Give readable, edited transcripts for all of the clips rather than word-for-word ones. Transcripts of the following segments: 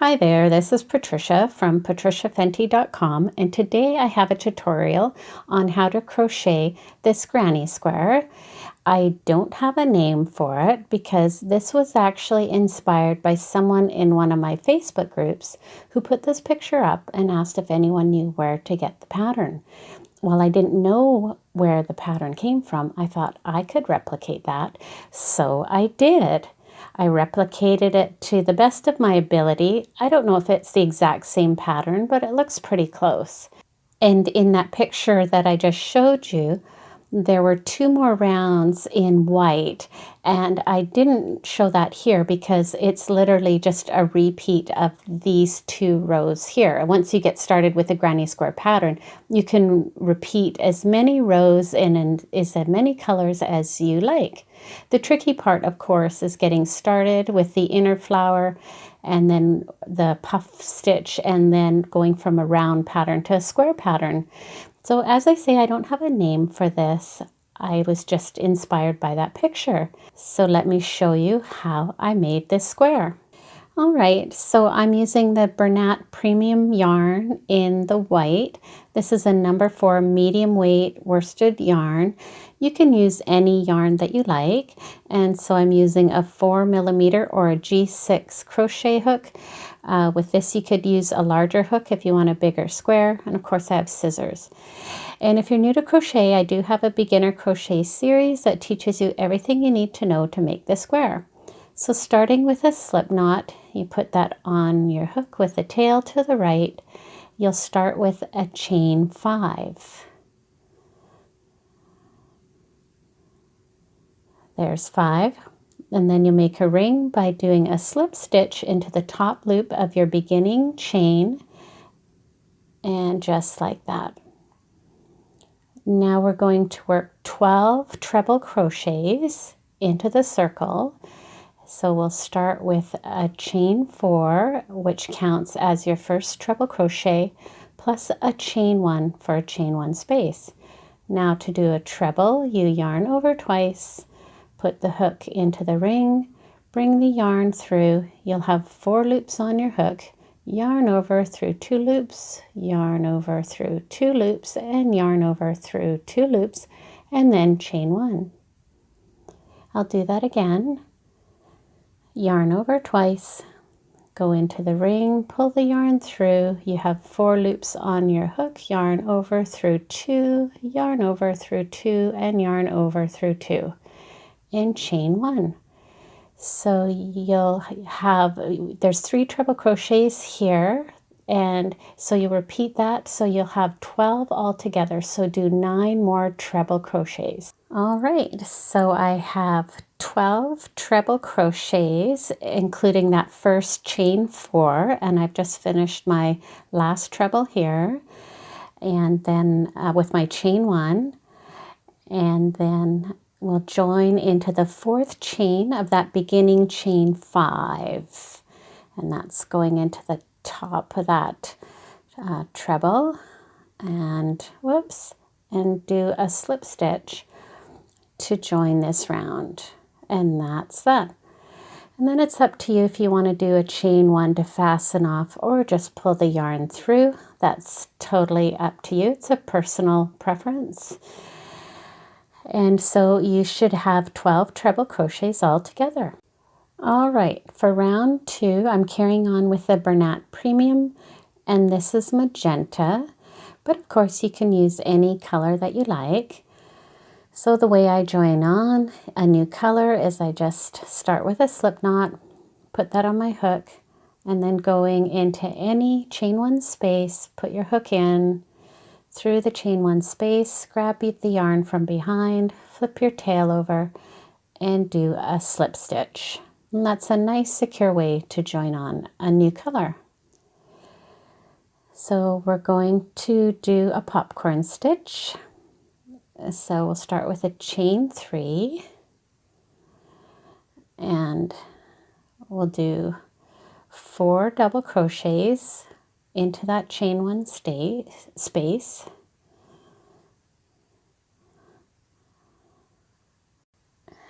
Hi there, this is Patricia from patriciafenty.com, and today I have a tutorial on how to crochet this granny square. I don't have a name for it because this was actually inspired by someone in one of my Facebook groups who put this picture up and asked if anyone knew where to get the pattern. Well, I didn't know where the pattern came from. I thought I could replicate that, so I did. I replicated it to the best of my ability. I don't know if it's the exact same pattern, but it looks pretty close. And in that picture that I just showed you, there were 2 more rounds in white, and I didn't show that here because it's literally just a repeat of these 2 rows here. Once you get started with the granny square pattern, you can repeat as many rows and as many colors as you like. The tricky part, of course, is getting started with the inner flower and then the puff stitch and then going from a round pattern to a square pattern. So as I say, I don't have a name for this. I was just inspired by that picture. So let me show you how I made this square. All right, so I'm using the Bernat Premium yarn in the white. This is a number 4 medium weight worsted yarn. You can use any yarn that you like. And so I'm using a 4mm or a G6 crochet hook. With this, you could use a larger hook if you want a bigger square. And of course, I have scissors. And if you're new to crochet, I do have a beginner crochet series that teaches you everything you need to know to make this square. So starting with a slip knot, you put that on your hook with the tail to the right. You'll start with a chain 5. There's 5. And then you make a ring by doing a slip stitch into the top loop of your beginning chain, and just like that. Now we're going to work 12 treble crochets into the circle. So we'll start with a chain 4, which counts as your first treble crochet, plus a chain 1 for a chain 1 space. Now to do a treble, you yarn over twice, put the hook into the ring, bring the yarn through. You'll have 4 loops on your hook. Yarn over through 2 loops, yarn over through 2 loops, and yarn over through 2 loops, and then chain 1. I'll do that again. Yarn over twice, go into the ring, pull the yarn through. You have 4 loops on your hook, yarn over through 2, yarn over through 2, and yarn over through 2, and chain 1. So you'll have, there's 3 treble crochets here, and so you repeat that, so you'll have 12 altogether. So do 9 more treble crochets. All right, so I have 12 treble crochets, including that first chain 4, and I've just finished my last treble here, and then with my chain 1, and then we'll join into the 4th chain of that beginning chain 5, and that's going into the top of that treble, and whoops, and do a slip stitch to join this round, and that's that. And then it's up to you if you want to do a chain 1 to fasten off or just pull the yarn through. That's totally up to you. It's a personal preference. And so you should have 12 treble crochets all together. All right, for round 2, I'm carrying on with the Bernat Premium, and this is magenta, but of course you can use any color that you like. So the way I join on a new color is I just start with a slip knot, put that on my hook, and then going into any chain 1 space, put your hook in, through the chain 1 space, grab the yarn from behind, flip your tail over, and do a slip stitch. And that's a nice secure way to join on a new color. So we're going to do a popcorn stitch. So we'll start with a chain 3, and we'll do 4 double crochets into that chain 1 space,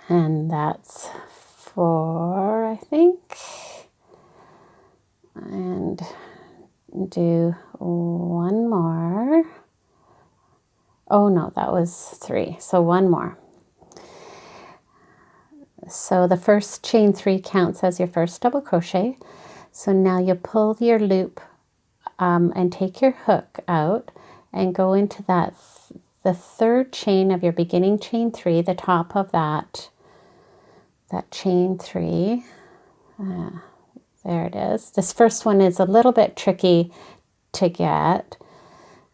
and that's 4, I think, and do one more. Oh no, that was 3, so one more. So the first chain 3 counts as your first double crochet. So now you pull your loop and take your hook out and go into that the third chain of your beginning chain 3, the top of that chain 3. There it is. This first one is a little bit tricky to get,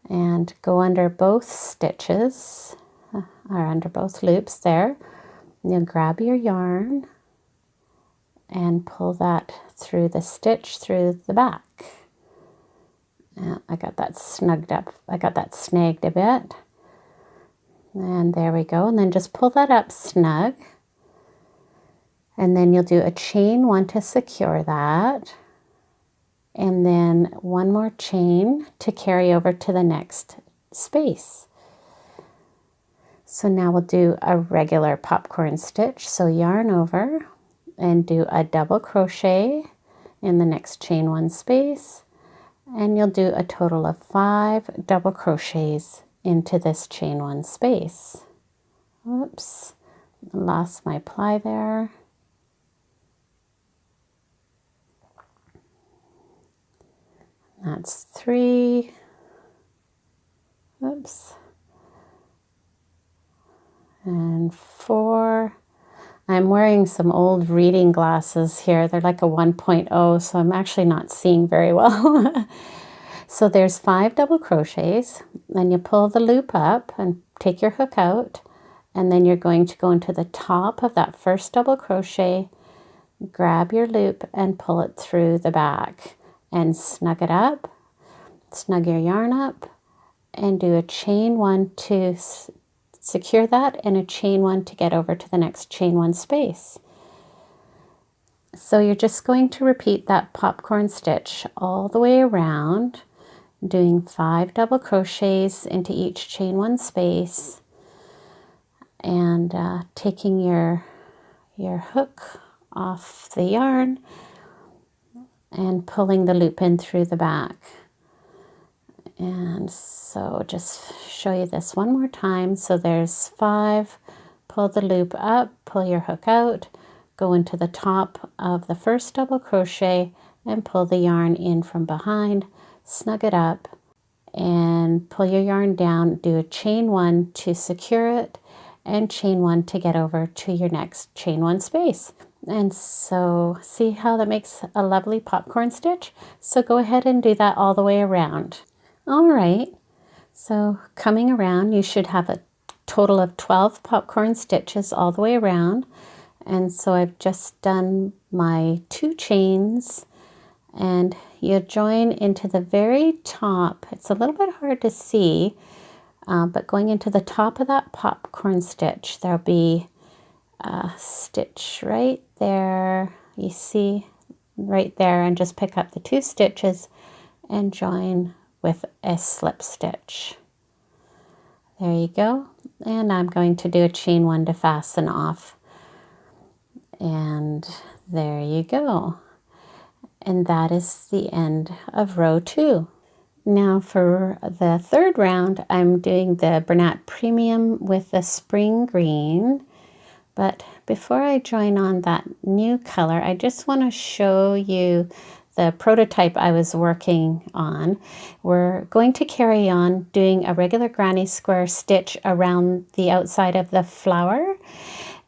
and go under both stitches or under both loops there. You'll grab your yarn and pull that through the stitch through the back. I got that snugged up. I got that snagged a bit. And there we go. And then just pull that up snug. And then you'll do a chain 1 to secure that. And then one more chain to carry over to the next space. So now we'll do a regular popcorn stitch. So yarn over and do a double crochet in the next chain 1 space. And you'll do a total of 5 double crochets into this chain 1 space. Whoops, lost my ply there. That's 3. Oops. And 4. I'm wearing some old reading glasses here. They're like a 1.0, so I'm actually not seeing very well. So there's 5 double crochets, and you pull the loop up and take your hook out, and then you're going to go into the top of that first double crochet, grab your loop and pull it through the back and snug it up, snug your yarn up, and do a chain 1 to secure that and a chain 1 to get over to the next chain 1 space. So you're just going to repeat that popcorn stitch all the way around, doing 5 double crochets into each chain 1 space, and taking your hook off the yarn and pulling the loop in through the back. And so just show you this one more time. So there's 5, pull the loop up, pull your hook out, go into the top of the first double crochet and pull the yarn in from behind, snug it up, and pull your yarn down, do a chain 1 to secure it, and chain 1 to get over to your next chain 1 space. And so see how that makes a lovely popcorn stitch? So go ahead and do that all the way around. All right, so coming around, you should have a total of 12 popcorn stitches all the way around. And so I've just done my 2 chains, and you join into the very top. It's a little bit hard to see, but going into the top of that popcorn stitch, there'll be a stitch right there. You see right there, and just pick up the 2 stitches and join with a slip stitch. There you go. And I'm going to do a chain 1 to fasten off. And there you go. And that is the end of row 2. Now for the third round, I'm doing the Bernat Premium with the spring green. But before I join on that new color, I just want to show you the prototype I was working on. We're going to carry on doing a regular granny square stitch around the outside of the flower.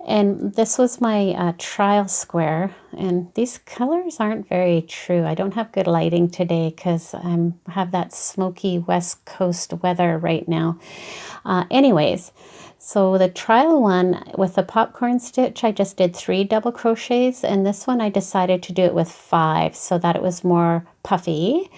And this was my trial square, and these colors aren't very true. I don't have good lighting today because I have that smoky West Coast weather right now. Anyways, so the trial one with the popcorn stitch, I just did 3 double crochets, and this one I decided to do it with 5 so that it was more puffy.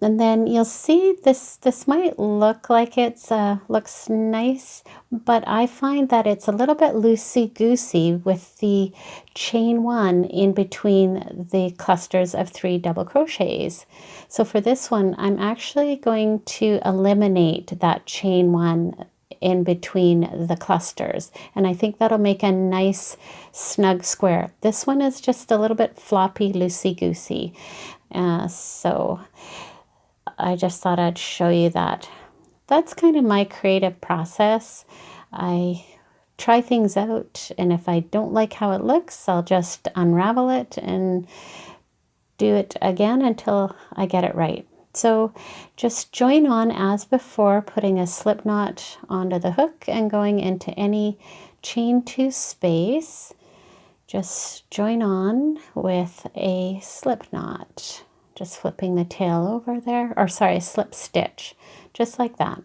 And then you'll see this might look like it's looks nice, but I find that it's a little bit loosey-goosey with the chain 1 in between the clusters of 3 double crochets. So for this one, I'm actually going to eliminate that chain 1 in between the clusters, and I think that'll make a nice snug square. This one is just a little bit floppy, loosey-goosey. So I just thought I'd show you that. That's kind of my creative process. I try things out, and if I don't like how it looks, I'll just unravel it and do it again until I get it right. So just join on as before, putting a slip knot onto the hook and going into any chain 2 space. Just join on with a slip knot, just flipping the tail over there, or sorry, a slip stitch, just like that.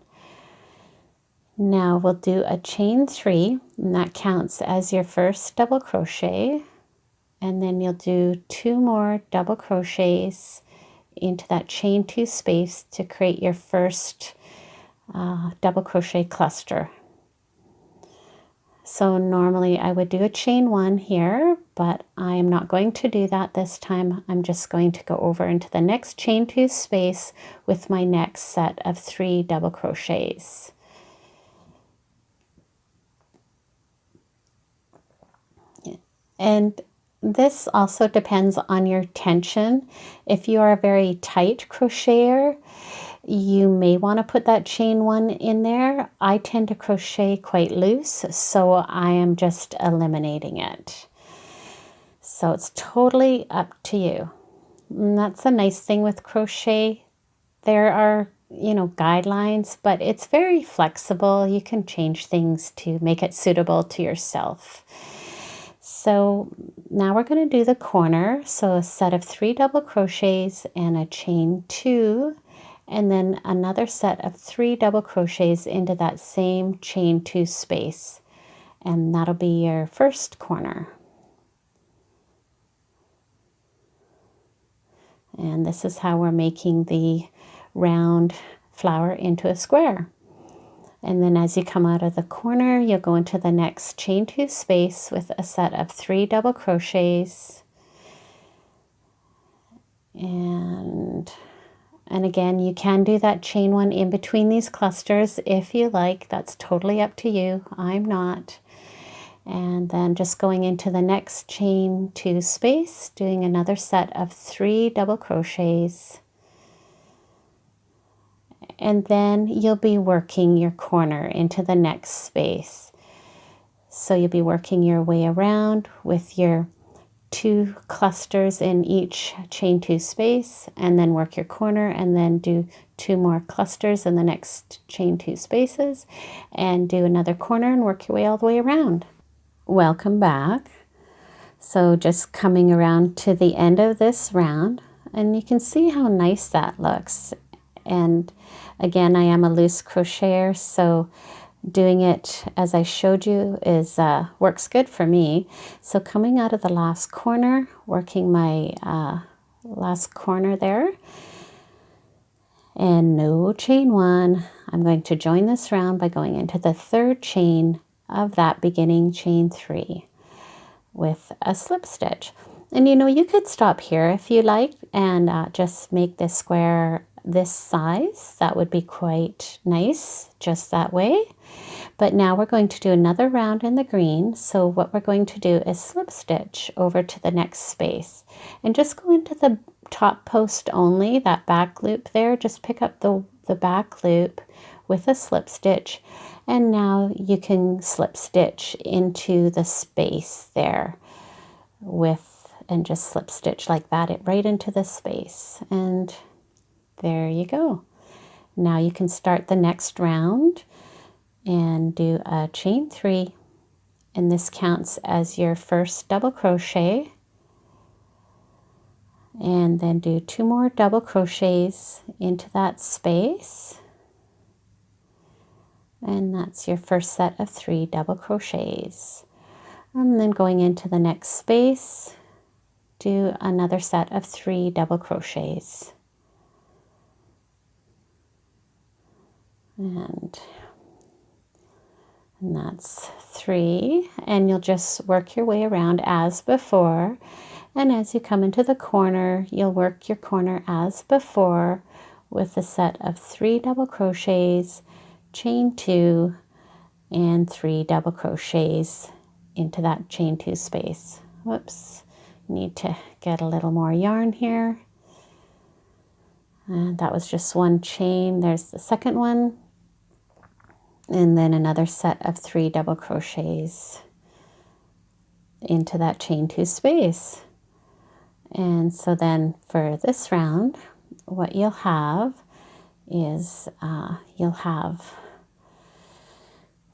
Now we'll do a chain 3, and that counts as your first double crochet, and then you'll do 2 more double crochets into that chain 2 space to create your first double crochet cluster. So normally I would do a chain 1 here, but I am not going to do that this time. I'm just going to go over into the next chain 2 space with my next set of 3 double crochets. And this also depends on your tension. If you are a very tight crocheter, you may want to put that chain 1 in there. I tend to crochet quite loose, so I am just eliminating it. So it's totally up to you. And that's a nice thing with crochet. There are, guidelines, but it's very flexible. You can change things to make it suitable to yourself. So now we're going to do the corner. So a set of 3 double crochets and a chain 2, and then another set of 3 double crochets into that same chain 2 space. And that'll be your first corner. And this is how we're making the round flower into a square. And then as you come out of the corner, you'll go into the next chain 2 space with a set of 3 double crochets. And again, you can do that chain 1 in between these clusters if you like. That's totally up to you. I'm not. And then just going into the next chain 2 space, doing another set of 3 double crochets. And then you'll be working your corner into the next space. So you'll be working your way around with your 2 clusters in each chain 2 space, and then work your corner, and then do 2 more clusters in the next chain 2 spaces, and do another corner and work your way all the way around. Welcome back. So just coming around to the end of this round, and you can see how nice that looks. And again, I am a loose crocheter, so doing it as I showed you is works good for me. So coming out of the last corner, working my last corner there, and no chain 1, I'm going to join this round by going into the 3rd chain of that beginning chain 3 with a slip stitch. And you could stop here if you like and just make this square this size. That would be quite nice, just that way. But now we're going to do another round in the green. So what we're going to do is slip stitch over to the next space and just go into the top post only, that back loop there. Just pick up the back loop with a slip stitch, and now you can slip stitch into the space there and just slip stitch like that, right into the space. And there you go. Now you can start the next round and do a chain 3, and this counts as your first double crochet, and then do 2 more double crochets into that space, and that's your first set of 3 double crochets. And then going into the next space, do another set of 3 double crochets. And that's 3, and you'll just work your way around as before. And as you come into the corner, you'll work your corner as before with a set of 3 double crochets, chain 2, and 3 double crochets into that chain 2 space. Whoops, need to get a little more yarn here. And that was just one chain. There's the second one. And then another set of 3 double crochets into that chain 2 space. And so then for this round, what you'll have is you'll have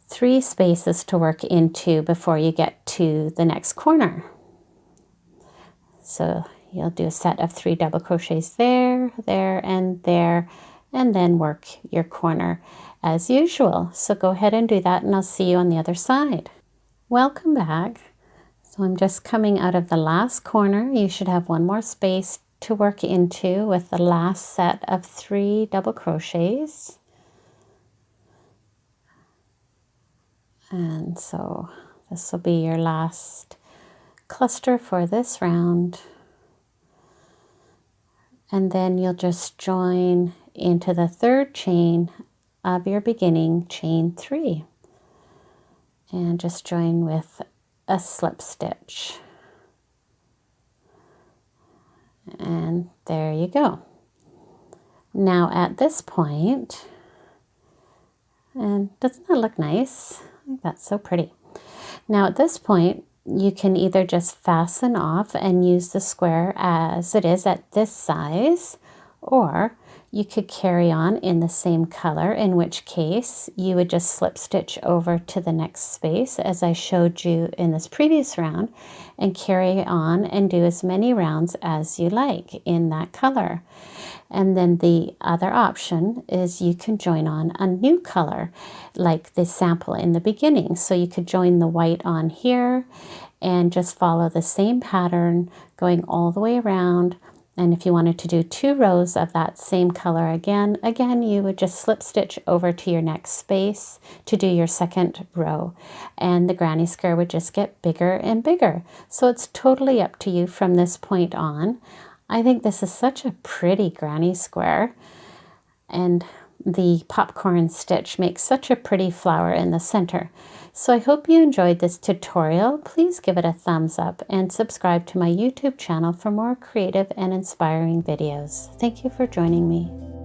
3 spaces to work into before you get to the next corner. So you'll do a set of 3 double crochets there, there, and there, and then work your corner as usual. So go ahead and do that, and I'll see you on the other side. Welcome back. So I'm just coming out of the last corner. You should have 1 more space to work into with the last set of 3 double crochets. And so this will be your last cluster for this round. And then you'll just join into the 3rd chain of your beginning, chain 3. And just join with a slip stitch. And there you go. Now at this point, and doesn't that look nice? I think that's so pretty. Now at this point, you can either just fasten off and use the square as it is at this size, or you could carry on in the same color, in which case you would just slip stitch over to the next space as I showed you in this previous round, and carry on and do as many rounds as you like in that color. And then the other option is you can join on a new color, like the sample in the beginning. So you could join the white on here and just follow the same pattern going all the way around. And if you wanted to do 2 rows of that same color again, you would just slip stitch over to your next space to do your 2nd row. And the granny square would just get bigger and bigger. So it's totally up to you from this point on. I think this is such a pretty granny square. And the popcorn stitch makes such a pretty flower in the center. So I hope you enjoyed this tutorial. Please give it a thumbs up and subscribe to my YouTube channel for more creative and inspiring videos. Thank you for joining me.